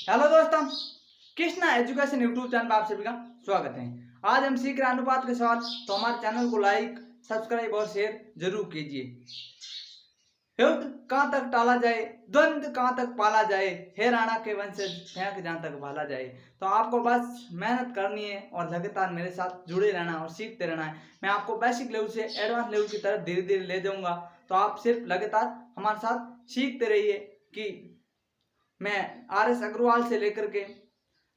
Hello दोस्तों, Krishna education YouTube channel पर आप सभी का स्वागत है। आज हम सीख रहे अनुपात के साथ, तो हमारे चैनल को लाइक, सब्सक्राइब और शेयर जरूर कीजिए। युद्ध कहाँ तक टाला जाए, द्वंद्व कहाँ तक पाला जाए, हे राणा के वंशज फेंक जहाँ तक भाला जाए। तो आपको बस मेहनत करनी है और लगातार मेरे साथ जुड़े रहना और सीखते रहना है। मैं आपको बेसिक लेवल से एडवांस लेवल की तरफ धीरे धीरे ले जाऊंगा। तो आप सिर्फ लगातार हमारे साथ सीखते रहिए कि मैं RS अग्रवाल से लेकर के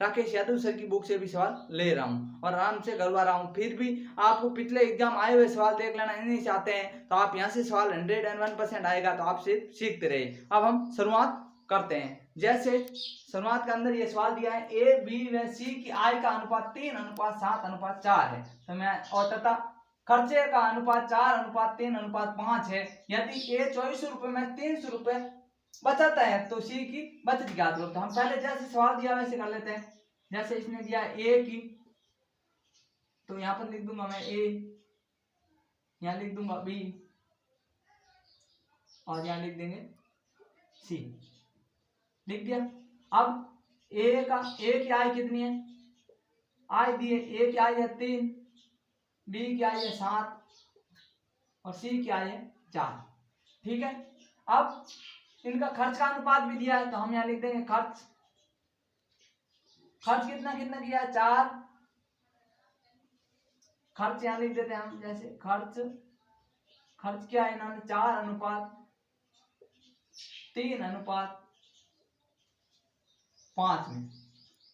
राकेश यादव सर की बुक से भी सवाल ले रहा हूँ और आराम से करवा रहा हूँ। फिर भी आपको पिछले एग्जाम आए हुए सवाल देख लेना नहीं चाहते हैं तो आप यहाँ से सवाल 101% आएगा, तो आप सिर्फ सीखते रहिए। अब हम शुरुआत करते हैं। जैसे शुरुआत के अंदर ये सवाल दिया है, A, B व C की आय का अनुपात 3:7:4 है। तो मैं और तथा खर्चे का अनुपात 4:3:5 है। यदि A 2400 रुपये में 300 रुपये बचत है तो C की बचत ज्ञात करो। तो हम पहले जैसे सवाल दिया वैसे कर लेते हैं। जैसे इसने दिया A की, तो यहाँ पर लिख दूंगा मैं A, यहाँ लिख दूंगा B और यहाँ लिख देंगे C। लिख दिया। अब A की आय कितनी है, आय दी है, A की आय है 3, B की आय है 7 और C की आय है 4। ठीक है। अब इनका खर्च का अनुपात भी दिया है, तो हम यहाँ लिख देंगे खर्च कितना कितना किया है 4। खर्च यहाँ लिख देते हैं हम, जैसे खर्च क्या है इन्होंने 4:3:5 में।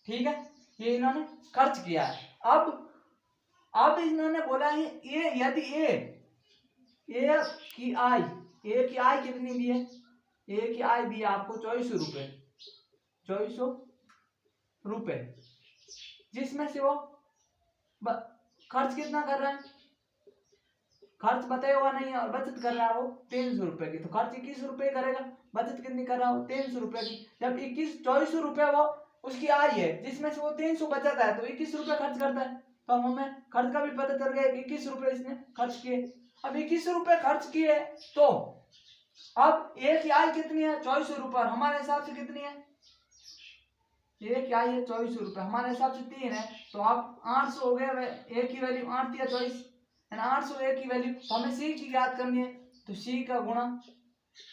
ठीक है, ये इन्होंने खर्च किया है। अब इन्होंने बोला है यदि A की आय कितनी दी है, A की आय दी आपको 2400 रुपए, जिसमें से वो खर्च कितना कर रहा है, खर्च बताया हुआ नहीं है और बचत कर रहा है वो 300 रुपए की। तो खर्च 21 रुपए करेगा, बचत कितनी कर रहा है 300 रुपए की। जब 2400 रुपए वो उसकी आय है, जिसमें से वो 300 बचत है, तो 21 रुपए खर्च करता है। तो हमें खर्च का भी पता चल गया, 21 रुपए इसने खर्च किए। अब 21 रुपए खर्च किए, तो अब A की आय कितनी है 2400 रुपए, और हमारे हिसाब से कितनी है, A की आय है 2400 रुपए, हमारे हिसाब से 3 है। तो आप 800 हो गया, A की वैल्यू 8 दिया 24 है ना, 800 A की वैल्यू। तो हमें C की याद करनी है, तो C का गुणा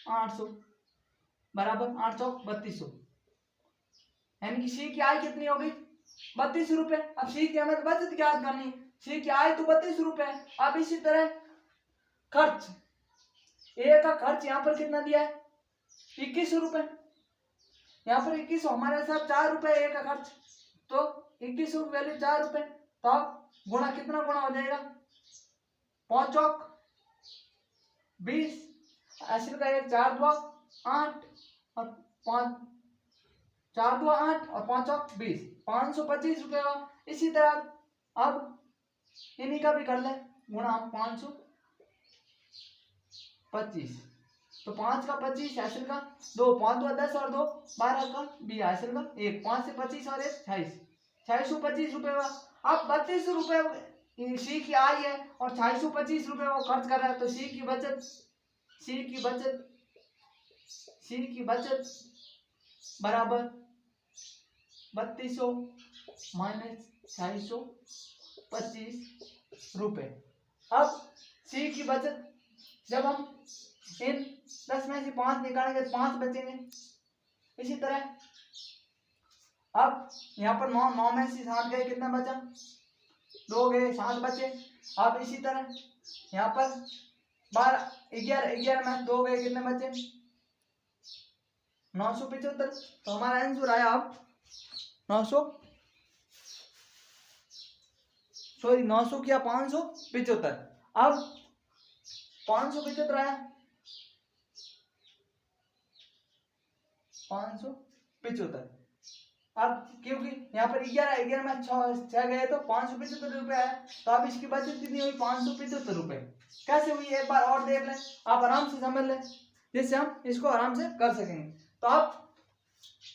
800 बराबर 800-3200, यानी कि C की आय कितनी हो गई 32 रुपए। अब C की हमें तो बचत याद करनी है, C की आय तो 32 रुपए है। अब इसी तरह खर्च, A का खर्च यहाँ पर कितना दिया है 21 रुपए, यहाँ पर 21, हमारे साथ 4 रुपए A का खर्च, तो 21 वैल्यू 4 रुपए। तो अब गुणा कितना गुणा हो जाएगा 5 चौक 20, ऐसे का 1 4 2 8 और 5 4 2 8 और 5 चौक 20, 525 रुपए का। इसी तरह अब इन्हीं का भी कर ले गुणा हम 525, तो 5 का 25 ऐसे का 2, 5 2 10 और 2 12 का 20 ऐसे का 1, 5 से 25 और 1 26, 625 रुपए का। अब 32 रुपए C की आय है और 625 रुपए वो खर्च कर रहा है, तो C की बचत बराबर 3200 माइनस 625 रुपए। अब C की बचत, जब हम इन 10 में से 5 निकालेंगे तो 5 बचेंगे। इसी तरह अब यहाँ पर 9 में से 7 गए, कितना बचा 2 गए, 7 बचे। अब इसी तरह यहाँ पर 11 में 2 गए, कितने बचे 975। तो हमारा आंसर आया अब 900 किया 575। अब 575 आया 575। अब क्योंकि यहाँ पर 11 में 6 गए तो 575 रुपए आया, तो अब इसकी बचत कितनी हुई 575 रुपए। कैसे हुई एक बार और देख लें, आप आराम से समझ लें, जिससे हम इसको आराम से कर सकेंगे। तो अब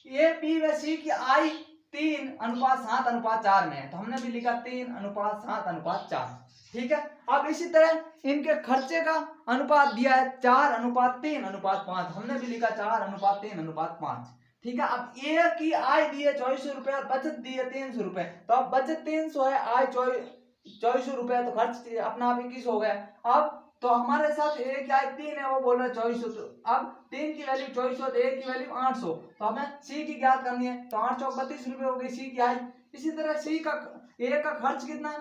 A, B व C की आय 3:7:4 में है, तो हमने भी लिखा 3:7:4। ठीक है। अब इसी तरह इनके खर्चे का अनुपात दिया है 4:3:5, हमने भी लिखा 4:3:5। ठीक है। अब ए की आय दी है 2400 रुपए और बचत दी है 300 रुपए, तो अब बचत 300 है, आय 2400 रुपए, तो खर्च अपना आप 21 हो गया। अब तो हमारे साथ ए की आय 3 है, वो बोल रहा है 2400, तो अब 3 की वैल्यू 2400, तो ए की वैल्यू 800, तो हमें सी की ज्ञात करनी है, तो 8 चौक 32 रुपए हो गई सी की आय। इसी तरह सी का ए का खर्च कितना है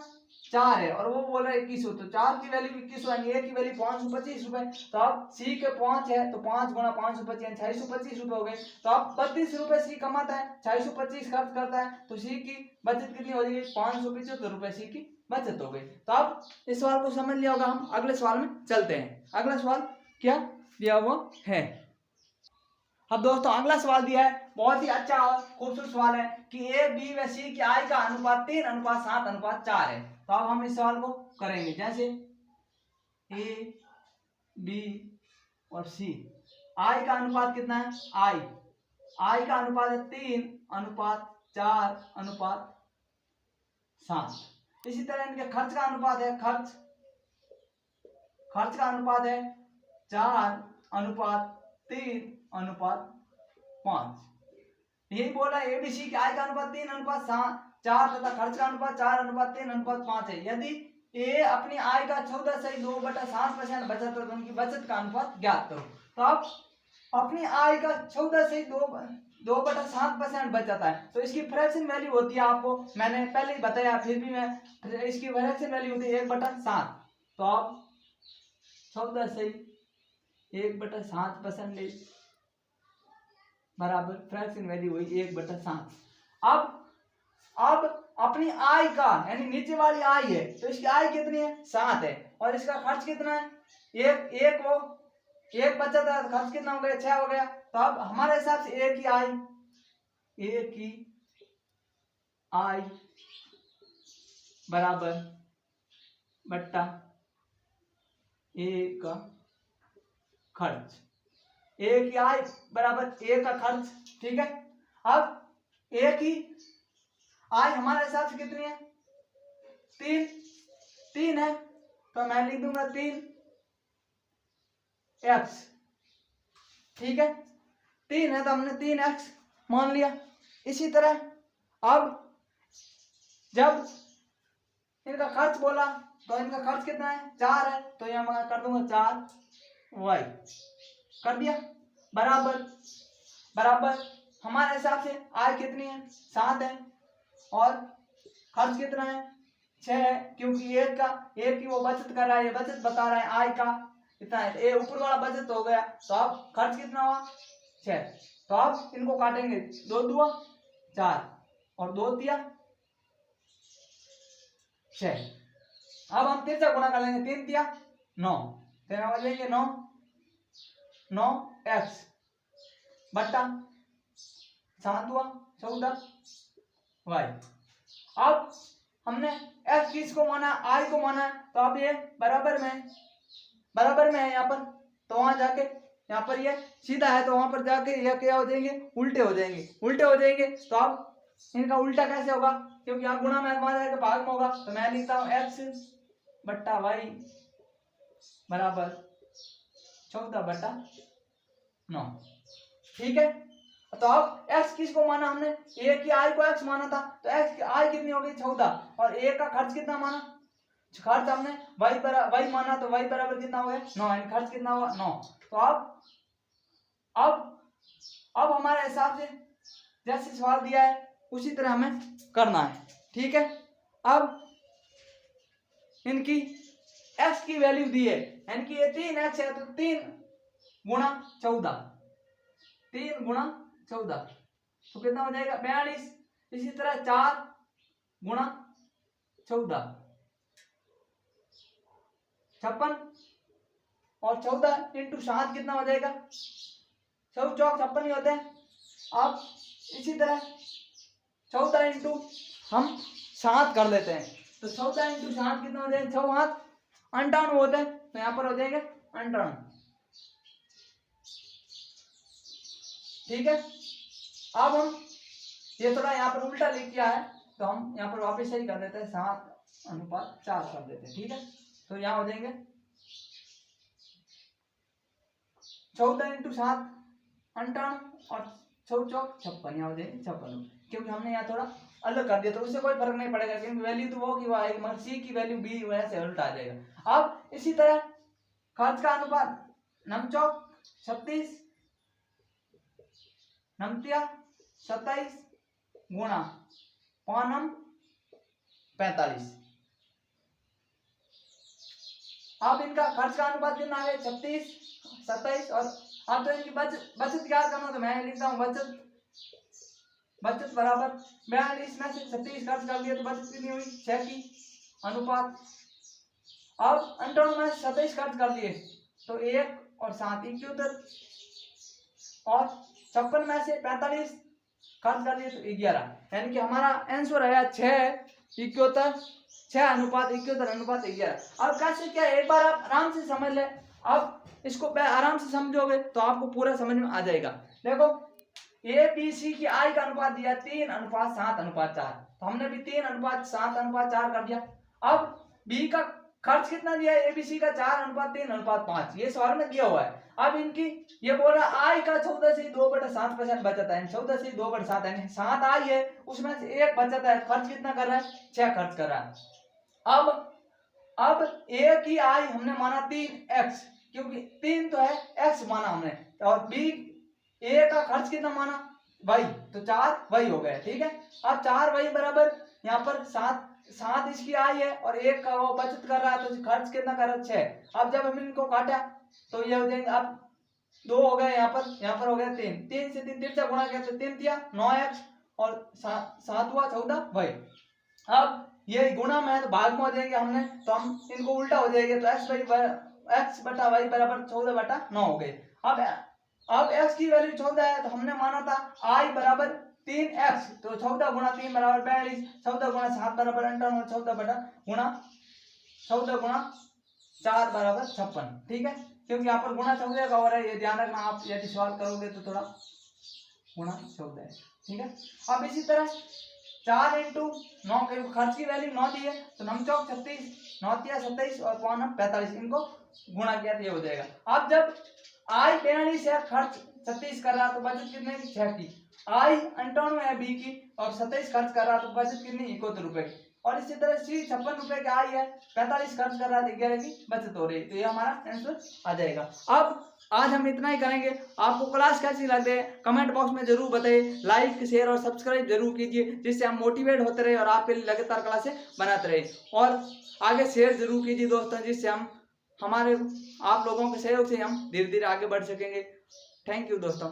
4 है और वो बोल रहा है 2100, तो 4 की वैल्यू 2100 यानी ए की वैल्यू 525 रुपए, तो अब सी के 5 है तो 5 गुणा 525 यानी 625 रुपए हो गए। तो अब 32 रुपए सी कमाता है, 625 खर्च करता है, तो सी की बचत कितनी हो जाएगी 575 रुपए सी की बचत हो गई। तो अब इस सवाल को समझ लिया होगा, हम अगले सवाल में चलते हैं। अगला सवाल क्या दिया हुआ है। अब दोस्तों अगला सवाल दिया है, बहुत ही अच्छा और खूबसूरत सवाल है कि ए बी व सी की आय का अनुपात 3:7:4 है। तो अब हम इस सवाल को करेंगे, जैसे ए बी और सी, आय का अनुपात कितना है, आय का अनुपात है 3:4:7। इसी तरह इनके खर्च का अनुपात है, खर्च का अनुपात है 4:3:5। यही बोला एबीसी की आय का अनुपात 3:4 तथा खर्च का अनुपात 4:3:5 है। यदि ए अपनी आय का 14.2/7% बचत तो उनकी बचत का अनुपात ज्ञात करो। तो अब अपनी आय का 14.2/7% बचत है, तो इसकी फ्रैक्शन वैल्यू होती है, आपको मैंने पहले ही बताया, फिर भी मैं इसकी फ्रैक्शन वैल्यू होती है 1/7। तो अब 14/1/7% बराबर फ्रैक्शन वैल्यू हुई 1/7। अब अपनी आय का यानी नीचे वाली आय है, तो इसकी आय कितनी है 7 है और इसका खर्च कितना है एक बचत है, खर्च कितना हो गया 6 हो गया। तो अब हमारे हिसाब से ए की आय बराबर बट्टा ए का खर्च, ए की आय बराबर ए का खर्च, ठीक है। अब ए की आय हमारे हिसाब से कितनी है 3 है, तो मैं लिख दूंगा 3x, ठीक है। 3 है तो हमने 3x मान लिया। इसी तरह अब जब इनका खर्च बोला तो इनका खर्च कितना है 4 है, तो यहां मैं कर दूंगा 4y, कर दिया, बराबर हमारे हिसाब से आय कितनी है 7 है और खर्च कितना है 6 है, क्योंकि एक की वो बचत कर रहा है, ये बचत बता रहा है आय का कितना है, ये ऊपर वाला बचत हो गया। तो अब खर्च कितना हुआ 6, तो अब इनको काटेंगे 2 दूआ 4 और 2 तिया 6। अब हम तिरछा गुणा कर लेंगे, 3 तिया 9, तेरा हो जाएंगे 9x बट्टा 7 हुआ 14y। अब हमने x किसको माना I को माना, तो अब ये बराबर में है यहाँ पर, तो वहां जाके यहाँ पर ये सीधा है, तो वहां पर जाके ये क्या हो जाएंगे उल्टे हो जाएंगे। तो अब इनका उल्टा कैसे होगा, क्योंकि यहाँ गुणा में जाएगा भाग में होगा, तो मैं लिखता हूँ x बट्टा y बराबर 14/9, ठीक है। तो अब x किसको माना हमने, a की आय को x माना था, तो x की आय कितनी हो गई 14 और a का खर्च कितना माना, खर्च हमने y माना, तो y बराबर कितना हो गया 9, यानी खर्च कितना हुआ 9। तो अब हमारे हिसाब से जैसे सवाल दिया है उसी तरह हमें करना है, ठीक है। अब इनकी x की वैल्यू दी है, यानी कि ये 3x है, तो 3 गुणा 14 तो कितना हो जाएगा 42। इसी तरह 4 गुणा 14 56 और 14 इंटू 7 कितना हो जाएगा 4 चौक 56 ही होते हैं। अब इसी तरह 14 इंटू हम 7 कर लेते हैं, तो 14 इंटू 7 कितना हो जाएगा 6 हाथ 58 होते हैं, तो यहाँ पर हो जाएंगे 58, ठीक है। अब हम ये थोड़ा यहाँ पर उल्टा लिख किया है, तो हम यहाँ पर वापस सही कर देते हैं 7:4 कर देते हैं, ठीक है। तो यहाँ हो जाएंगे 14 इंटू 7 58 और चौक चौक 56 यहाँ हो जाएगी 56, क्योंकि हमने यहाँ थोड़ा अलग कर दिया तो उससे कोई फर्क नहीं पड़ेगा, क्योंकि वैल्यू तो वो की वो आएगी, मगर सी की वैल्यू बी वजह से उल्टा आ जाएगा। अब इसी तरह खर्च का अनुपात नम चौक 36 नमतिया 27 गुणा पानम 45। अब इनका खर्च का अनुपात कितना है 36 27 और अब तो इनकी बचत क्या करना, तो मैं लिखता हूँ बचत बराबर 42 में से 36 खर्च कर दिया तो बचत कितनी हुई 6 की अनुपात। अब 58 में 27 खर्च कर दिए तो 1 और 7 71 और 56 में से 45 खर्च कर दिए तो 11, यानी कि हमारा आंसर आया 6 71 6 अनुपात 71 अनुपात 11। अब कैसे क्या एक बार आप आराम से समझ ले, अब इसको आराम से समझोगे तो आपको पूरा समझ में आ जाएगा। देखो ए बी सी की आई का अनुपात दिया 3 अनुपात 7 अनुपात 4, तो हमने भी 3 अनुपात 7 अनुपात 4 कर दिया। अब बी का खर्च कितना दिया है एबीसी का 4 अनुपात 3 अनुपात 5, ये सवाल में दिया हुआ है। अब इनकी ये बोल रहा आई का 14 से 2/7% बचत है, 14 से 2/7 यानी 7 आई है, उसमें से 1 बचत है, खर्च कितना कर रहा है 6 खर्च कर रहा है। अब ए की आई हमने माना 3x, क्योंकि 3 तो है x माना हमने, और बी ए का खर्च कितना माना y, तो 4 y हो गया, ठीक है। अब 4 y बराबर यहाँ पर 7 इसकी आई है और 1 का वो बचत कर रहा है, तो खर्च कितना कर रहा है 6। अब जब हम इनको काटा तो ये हो जाएंगे, अब 2 हो गए यहाँ पर हो गया 3, 3 से 3 तिरछा गुणा किया तो 3 दिया 9x और 7 हुआ 14 y। अब ये गुणा में है तो भाग में हो जाएंगे हमने, तो हम इनको उल्टा हो जाएंगे तो x बटा y बराबर 14/9 हो गए। अब x की वैल्यू 14 है तो हमने माना था i बराबर 3x, तो 14 गुणा 3 बराबर 42, 14 गुणा 7 बराबर 58, 14 गुणा 4 बराबर 56, ठीक है। क्योंकि यहाँ पर गुणा 14 का हो रहा है, ये ध्यान रखना, आप यदि सवाल करोगे तो थोड़ा गुणा 14 है, ठीक है। अब इसी तरह 4 × 9 के खर्च की वैल्यू 9 दी है, तो 9 चौक 36 9 तिया 27 और 5 45, इनको गुणा किया तो ये हो जाएगा। अब जब आई 42 है, खर्च 36 कर रहा तो बचत कितने की 6 की, आई 58 है बी की और 27 खर्च कर रहा तो बचत कितनी 71 रुपए की, और इसी तरह सी 56 रुपए की आई है 45 खर्च कर रहा है 11 की बचत हो रही है, तो ये हमारा आंसर आ जाएगा। अब आज हम इतना ही करेंगे। आपको क्लास कैसी लग रही है कमेंट बॉक्स में जरूर बताइए, लाइक शेयर और सब्सक्राइब जरूर कीजिए, जिससे हम मोटिवेट होते रहे और आपके लिए लगातार क्लासें बनाते रहे, और आगे शेयर जरूर कीजिए दोस्तों, जिससे आप लोगों के सहयोग से हम धीरे धीरे आगे बढ़ सकेंगे। थैंक यू दोस्तों।